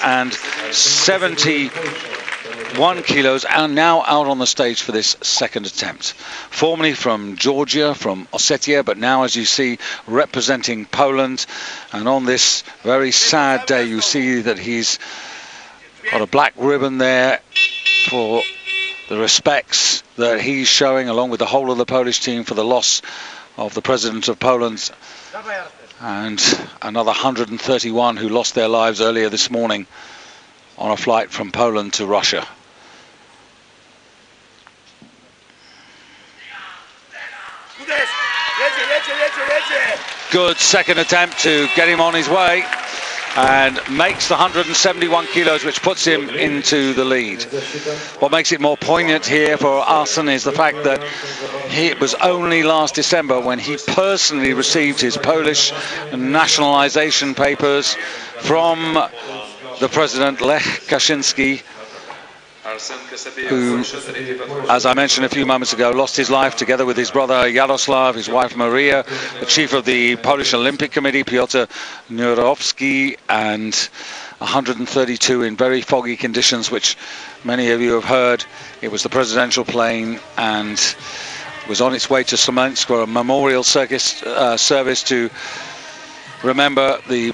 171 kilos, and now out on the stage for this second attempt. Formerly from Georgia, from Ossetia, but now, as you see, representing Poland. And on this very sad day, you see that he's got a black ribbon there for the respects that he's showing, along with the whole of the Polish team, for the loss of the President of Poland and another 131 who lost their lives earlier this morning on a flight from Poland to Russia. Good second attempt to get him on his way, and makes the 171 kilos, which puts him into the lead. What makes it more poignant here for Arsene is the fact that it was only last December when he personally received his Polish nationalization papers from the president, Lech Kaczynski, who, as I mentioned a few moments ago, lost his life together with his brother Yaroslav, his wife Maria, the chief of the Polish Olympic Committee, Piotr Nurowski, and 132 in very foggy conditions, which many of you have heard. It was the presidential plane and was on its way to Smolensk for a memorial service to remember the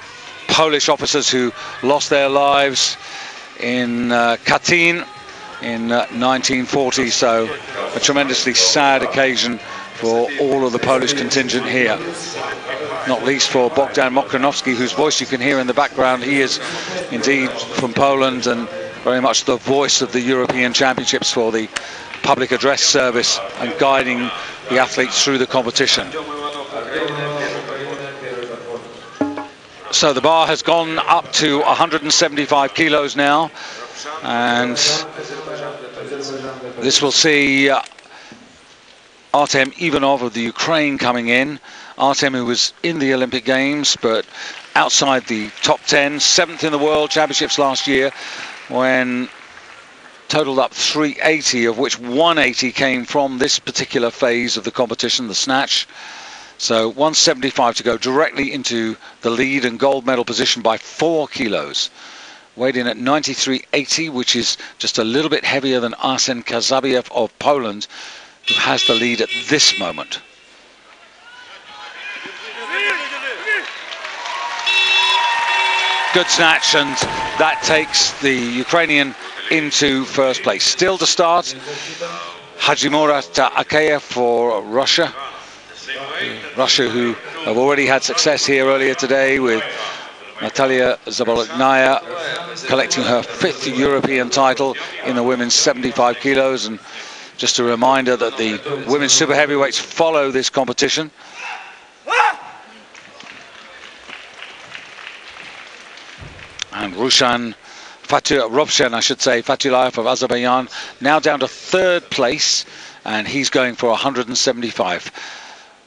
Polish officers who lost their lives in Katyn in 1940, so a tremendously sad occasion for all of the Polish contingent here, not least for Bogdan Mokranowski, whose voice you can hear in the background. He is indeed from Poland and very much the voice of the European Championships for the public address service and guiding the athletes through the competition. So the bar has gone up to 175 kilos now, and this will see Artem Ivanov of the Ukraine coming in. Artem, who was in the Olympic Games but outside the top 10, 7th in the World Championships last year, when totaled up 380, of which 180 came from this particular phase of the competition, the snatch. So 175 to go, directly into the lead and gold medal position by 4 kilos. Weighed in at 93.80, which is just a little bit heavier than Arsen Kazabiev of Poland, who has the lead at this moment. Good snatch, and that takes the Ukrainian into first place. Still to start, Hajimurat Akeyev for Russia. Russia, who have already had success here earlier today with Natalia Zabolotnaya collecting her 5th European title in the women's 75 kilos. And just a reminder that the women's super heavyweights follow this competition. And Rushan Robshen, I should say, Fatulayev of Azerbaijan, now down to 3rd place, and he's going for 175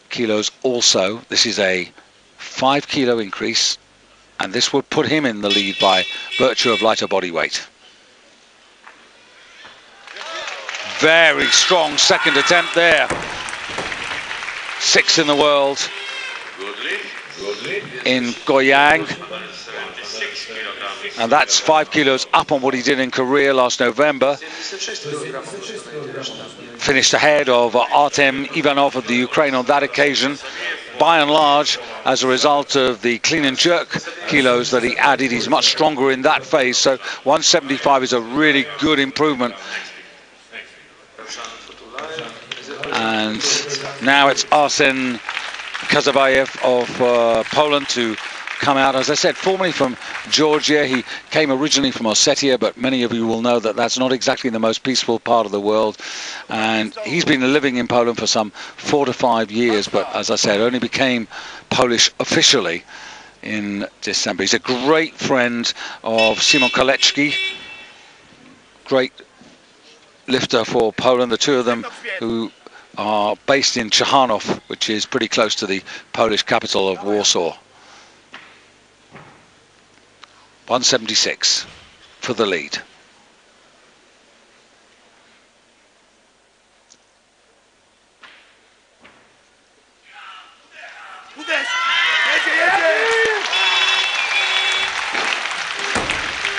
kilos also. This is a 5 kilo increase, and this would put him in the lead by virtue of lighter body weight. Very strong second attempt there. 6th in the world in Goyang, and that's 5 kilos up on what he did in Korea last November. Finished ahead of Artem Ivanov of the Ukraine on that occasion, by and large as a result of the clean and jerk kilos that he added. He's much stronger in that phase, so 175 is a really good improvement. And now it's Arsen Kazabiev of Poland to come out. As I said, formerly from Georgia. He came originally from Ossetia, but many of you will know that that's not exactly the most peaceful part of the world. And he's been living in Poland for some 4 to 5 years, but as I said, only became Polish officially in December. He's a great friend of Simon Kalecki, great lifter for Poland, the two of them who are based in Chechanów, which is pretty close to the Polish capital of Warsaw. 176 for the lead.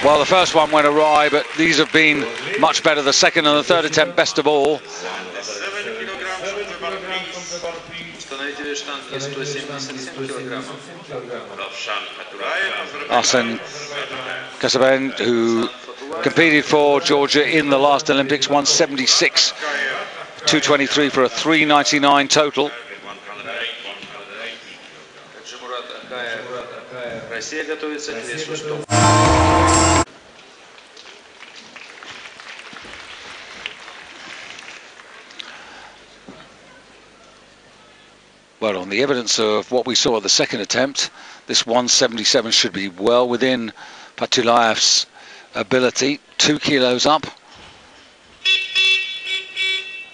Well, the first one went awry, but these have been much better. The second and the third attempt, best of all. Arsene Kasaben, who competed for Georgia in the last Olympics, 176, 223 for a 399 total. Well, on the evidence of what we saw at the second attempt, this 177 should be well within Fatulayev's ability. 2 kilos up.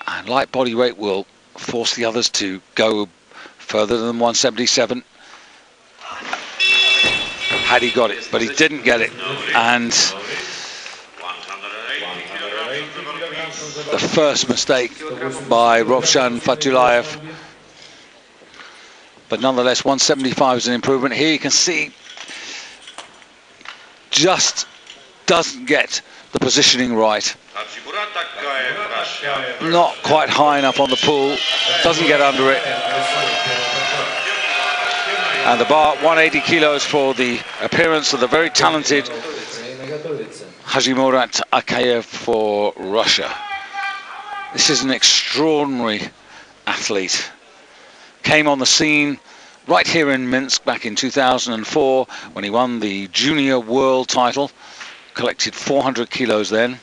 And light body weight will force the others to go further than 177. Had he got it, but he didn't get it. And the first mistake by Rovshan Fatulayev. But nonetheless, 175 is an improvement. Here you can see just doesn't get the positioning right. Not quite high enough on the pull, doesn't get under it. And the bar, 180 kilos for the appearance of the very talented Hajimurat Akayev for Russia. This is an extraordinary athlete. Came on the scene right here in Minsk back in 2004 when he won the junior world title, collected 400 kilos then,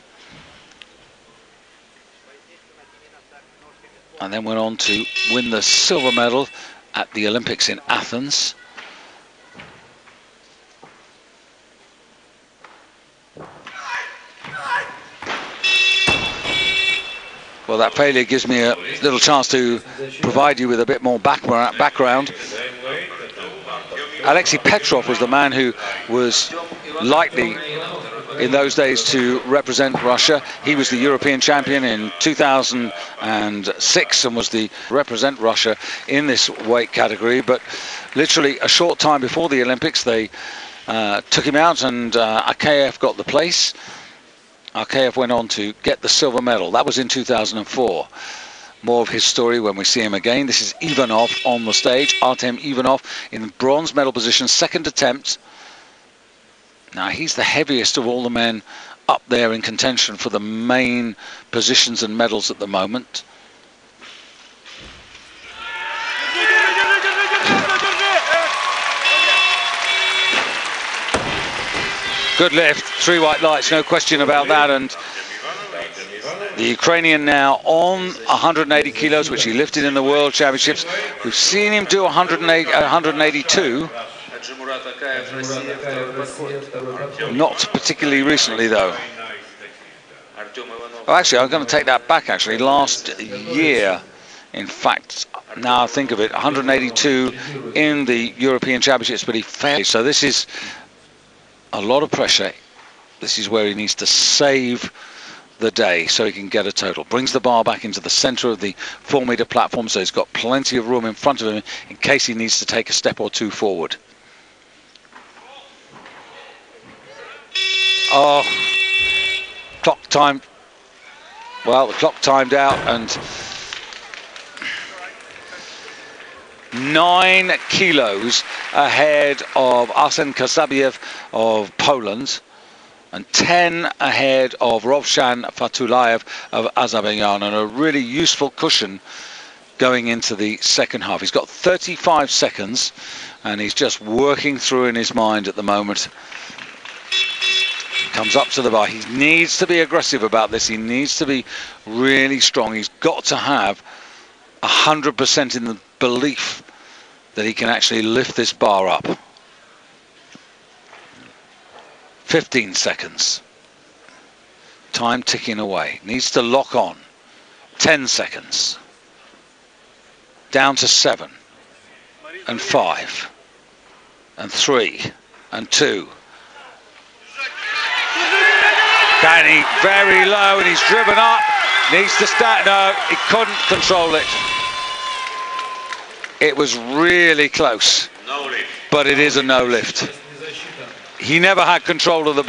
and then went on to win the silver medal at the Olympics in Athens. Well, that failure gives me a little chance to provide you with a bit more background. Alexei Petrov was the man who was likely in those days to represent Russia. He was the European champion in 2006 and was the represent Russia in this weight category. But literally a short time before the Olympics, they took him out, and Akayev got the place. Akayev went on to get the silver medal. That was in 2004. More of his story when we see him again. This is Ivanov on the stage. Artem Ivanov in the bronze medal position, second attempt. Now, he's the heaviest of all the men up there in contention for the main positions and medals at the moment. Good lift, 3 white lights, no question about that. And the Ukrainian now on 180 kilos, which he lifted in the World Championships. We've seen him do 182. Not particularly recently, though. Oh, actually, I'm going to take that back, actually. Last year, in fact, now I think of it, 182 in the European Championships, but he failed. So this is a lot of pressure. This is where he needs to save the day so he can get a total. Brings the bar back into the center of the 4-meter platform, so he's got plenty of room in front of him in case he needs to take a step or two forward. Oh, clock time. Well, the clock timed out, and 9 kilos ahead of Arsen Kasabiev of Poland, and 10 ahead of Rovshan Fatulayev of Azerbaijan, and a really useful cushion going into the second half. He's got 35 seconds, and he's just working through in his mind at the moment. Comes up to the bar. He needs to be aggressive about this. He needs to be really strong. He's got to have 100% in the belief that he can actually lift this bar up. 15 seconds. Time ticking away. Needs to lock on. 10 seconds. Down to 7. And 5. And 3. And 2. Can he? Very low, and he's driven up. Needs to start. No, he couldn't control it. It was really close. But it is a no lift. He never had control of the